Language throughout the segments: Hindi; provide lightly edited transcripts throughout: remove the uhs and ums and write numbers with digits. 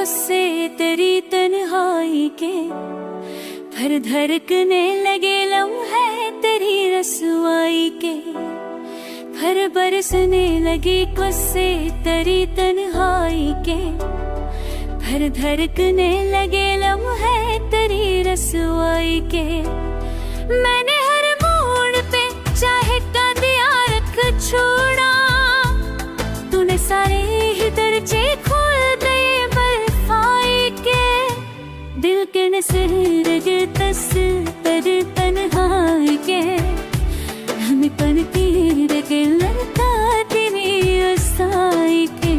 गुस्से तेरी तन्हाई के, फिर धड़कने लगे लम्हे तेरी रसवाई के, फिर बरसने लगे गुस्से तेरी तन्हाई के, फिर धड़कने लगे लम्हे तेरी रसवाई के। मैंने हर मोड़ पे चाहे का दिया रख छोड़ा, तूने सारे ही दरजे खोल दिए बर्फाई के, दिल के नसर के तस्तर तन्हाई के, हमें पनती रखे लड़का तेरी रसाई के।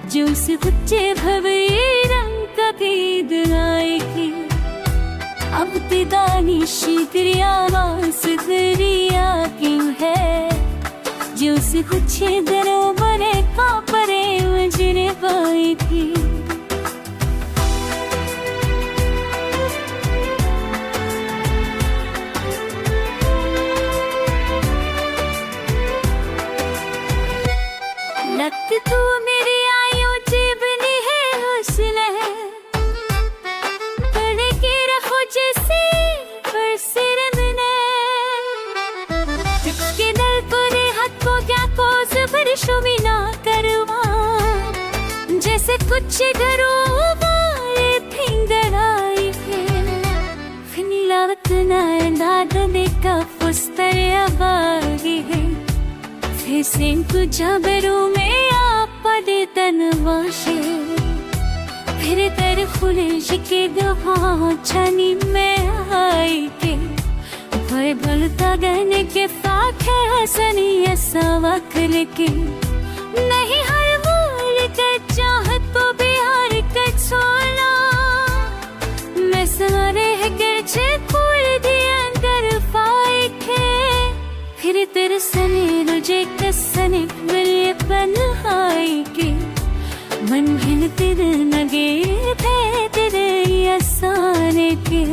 जो उस गुच्चे भवे रंग कभी दिलाएगी, अब तिदानिशी तेरी आवाज़ दरिया क्यों है, जो उस गुच्छे दरों बने कापरे मुझे पाएगी। लगत तू मेरी आयो जीवनी है हुस्न है, पढ़ के रखो जैसे पर सिर में के दल को दे हाथ को क्या को जबर शुमी ना करवा, जैसे कुछ घरों वाले फिंगराई फिनिलावत ना दाद ने का फुस्तर अबागी है, फेसें तुझा बरू में आपदे तनवाशे, फिर तेरे खुले शिके दहा छनी में आई के, भय भलता गहने के फाखे हसनी ऐसा वक्त के, नहीं हर मूल कर चाहत को बिहार कर छोला, मैं सारे है गर्जे फूल दिए अंदर फाई के, फिर तेरे सने रुझे कसने मिले पन्हाई के, मन हिल तेरे नगे थे तेरे आसाने के।